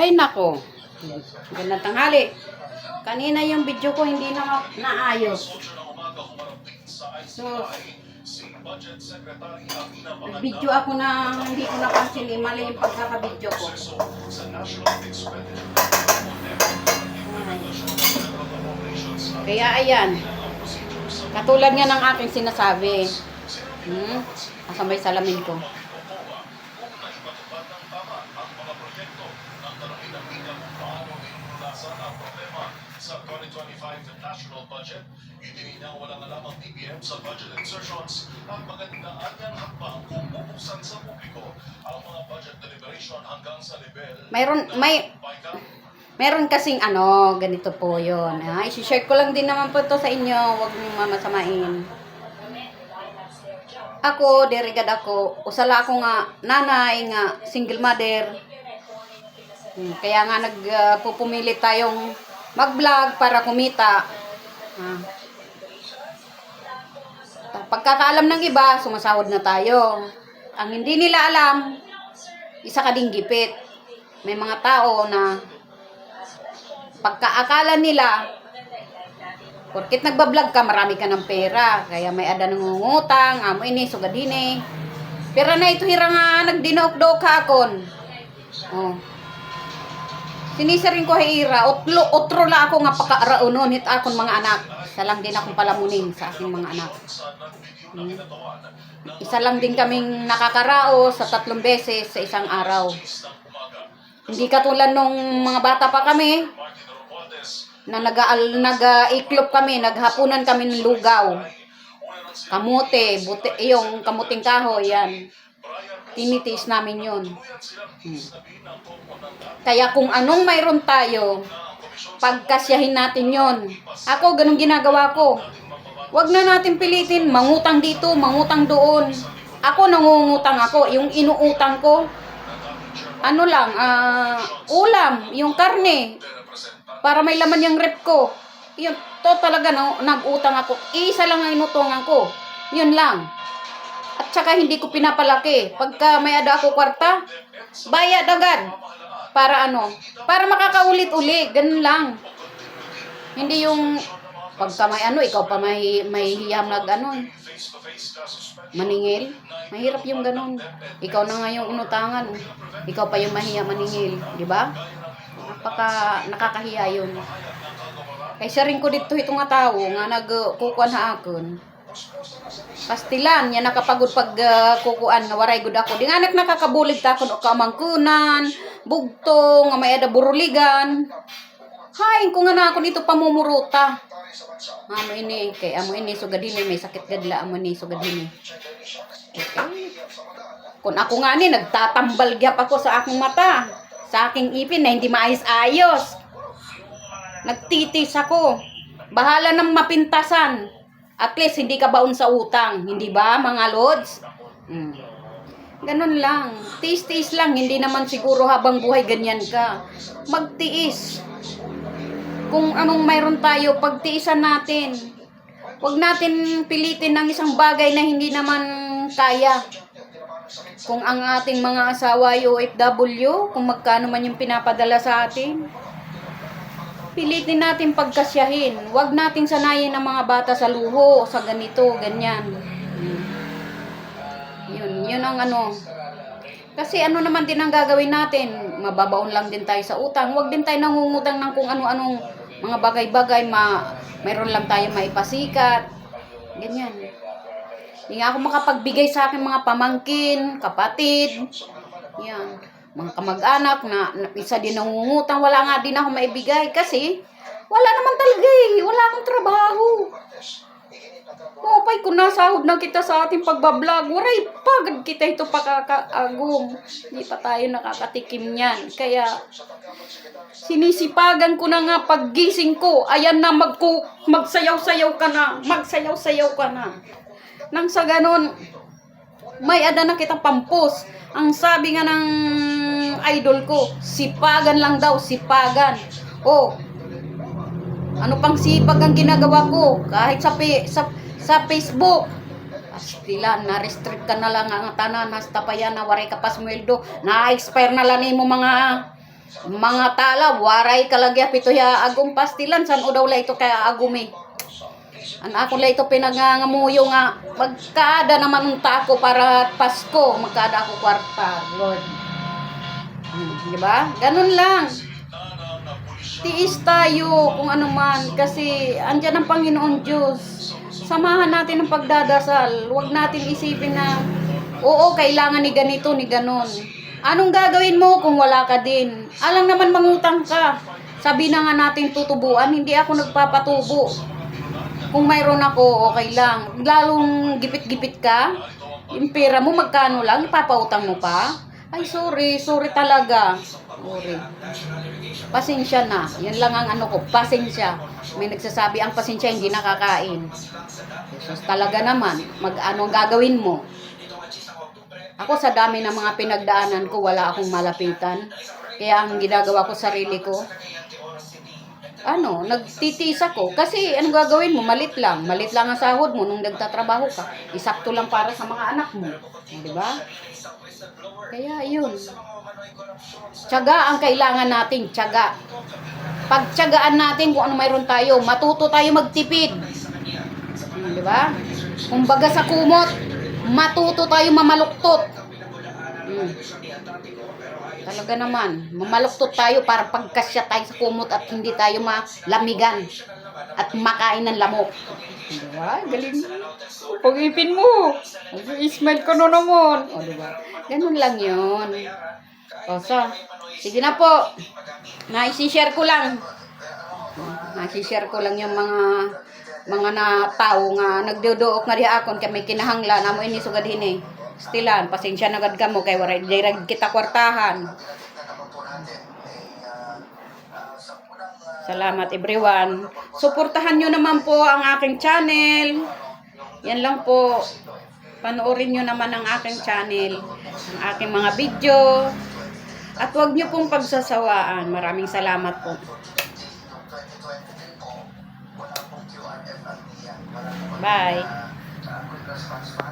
Ay nako. Gandang tanghali. Kanina yung video ko hindi na naayos. So, video ako na hindi ko napansin, mali yung pagkaka-video ko. Kaya ayan. Katulad nga ng aking sinasabi. Kasabay salamin ko. Sa 2025 national budget, itininaw walang alamang DBM sa budget insertions at magandaan niyang hakbang kung bubuksan sa publiko ang mga budget deliberation hanggang sa level Meron kasing ganito po yun. I-share ko lang din naman po to sa inyo. Huwag niyong mamasamain. Ako, derigad ako. Usala ako nga, nanay nga, single mother. Kaya nga nagpupumilit tayong mag-vlog para kumita. Pagkakaalam ng iba, sumasahod na tayo. Ang hindi nila alam, isa ka ding gipit. May mga tao na pagkaakala nila, porkit nagbablog ka, marami ka ng pera. Kaya may ada nangungutang, amo ini, sugadini. Pera na ito hira nga, nagdinaok-daok ka akon. Sinisaring ko hira, otro la ako nga pakaaraunon hit akon mga anak. Isa lang din akong palamunin sa aking mga anak. Isa lang din kaming nakakarao sa 3 beses sa isang araw. Hindi katulad nung mga bata pa kami, na nag-iklop kami, naghapunan kami ng lugaw. Kamote, yung kamuting kahoy, yan. Tinitiis namin yun. Kaya kung anong mayroon tayo, pagkasyahin natin yon. Ako, ganun ginagawa ko. Huwag na natin pilitin, mangutang dito, mangutang doon. Ako, nangungutang ako. Yung inuutang ko, ulam, yung karne. Para may laman yung rep ko. Yun, to talaga, nag-utang ako. Isa lang ang inutungan ko. Yun lang. At saka hindi ko pinapalaki. Pagka may ada ako kwarta, bayad agad. Para para makakaulit-ulit. Ganun lang. Hindi yung pagka may ikaw pa may hiyam maningil. Mahirap yung ganun. Ikaw na nga yung inutangan. Ikaw pa yung mahiya maningil. Diba? Nakakahiya yun. Kaysa rin ko dito itong tao nga nagkukuan ha akon. Pastilan, yan nakapagod pag kukuan nga waray gud ako. Di nga nakakabulig ta kon o kamangkunan, bugtong, nga may ada buruligan. Hain ko nga na ako dito pamumuruta. Amo ini sugadini may sakit gadla amo ni sugadini. Okay. Kung ako nga ni nagtatambal gyap ako sa akong mata, sa aking ipin na hindi maayos-ayos. Nagtitis ako. Bahala ng mapintasan. At least, hindi ka baon sa utang. Hindi ba, mga lods? Ganun lang. Tiis-tiis lang. Hindi naman siguro habang buhay ganyan ka. Magtiis. Kung anong mayroon tayo, pagtiisan natin. Huwag natin pilitin ng isang bagay na hindi naman kaya. Kung ang ating mga asawa ay OFW, kung magkano man yung pinapadala sa atin, pilitin natin pagkasyahin. Huwag natin sanayin ang mga bata sa luho, sa ganito, ganyan. Yun ang Kasi naman din ang gagawin natin. Mababaon lang din tayo sa utang. Huwag din tayo nangungutang ng kung ano-anong mga bagay-bagay. Mayroon lang tayo maipasikat. Ganyan. Hindi nga ako makapagbigay sa akin mga pamangkin, kapatid. Yan. Mga kamag-anak na isa din nangungutang, wala nga din ako maibigay kasi wala naman talaga wala akong trabaho. Pay kung nasahod na kita sa ating pagbablog, waray pagad kita ito pakakaagom. Hindi pa tayo nakakatikim niyan. Kaya sinisipagan ko na nga paggising ko, ayan na magsayaw-sayaw ka na, magsayaw-sayaw ka na. Nang sa ganon, may ada na kitang pampos. Ang sabi nga ng idol ko, sipagan lang daw, sipagan. Ano pang sipag ang ginagawa ko? Kahit sa Facebook. Pastilan, na-restrict ka na lang ang tanan. Hasta pa yan, na waray ka pa sweldo. Na-expire na lang mo mga Mga tala, waray kalagya pito ya agum pastilan. San o daw la ito kaya agumi. An ako la ito pinangangamuyo nga. Magkada naman unta ako para Pasko. Magkada ako kwarta, Lord. Diba? Ganun lang. Tiis tayo kung ano man. Kasi andyan ang Panginoon Diyos. Samahan natin ang pagdadasal. Huwag natin isipin na, oo, kailangan ni ganito, ni ganon. Anong gagawin mo kung wala ka din? Alang naman mangutang ka. Sabi na nga natin tutubuan, hindi ako nagpapatubo. Kung mayroon ako, okay lang. Lalong gipit-gipit ka, yung pera mo magkano lang, ipapautang mo pa? Ay, sorry talaga. Sorry. Pasensya na. Yan lang ang ano ko, pasensya. May nagsasabi, ang pasensya hindi nakakain. Jesus, talaga naman, ano ang gagawin mo? Ako sa dami ng mga pinagdaanan ko, wala akong malapitan. Kaya ang ginagawa ko sarili ko, nagtitiis ako. Kasi anong gagawin mo? Malit lang ang sahod mo nung nagtatrabaho ka. Isakto lang para sa mga anak mo. Di ba? Kaya yun. Tiyaga ang kailangan natin, tiyaga. Pagtiyagaan natin kung ano mayroon tayo, matuto tayo magtipid. Di ba? Kumbaga sa kumot, matuto tayo mamaluktot. Talaga naman, mamaluktot tayo para pagkasya tayo sa kumot at hindi tayo malamigan at makain ng lamok. Diba? Galing. Pag-ipin mo. I-smile ka na naman. O, diba? Ganun lang yun. O, so, sige na po. Naisishare ko lang. Naisishare ko lang yung mga na tao nga nagduduok nga diha akon kay may kinahanglan amo ini sugad hini. Stilan, pasensya na gad kamo kay waray dirag kita kwartahan. Salamat everyone. Suportahan nyo naman po ang aking channel. Yan lang po. Panoorin nyo naman ang aking channel, ang aking mga video. At huwag nyo pong pagsasawaan. Maraming salamat po. Bye.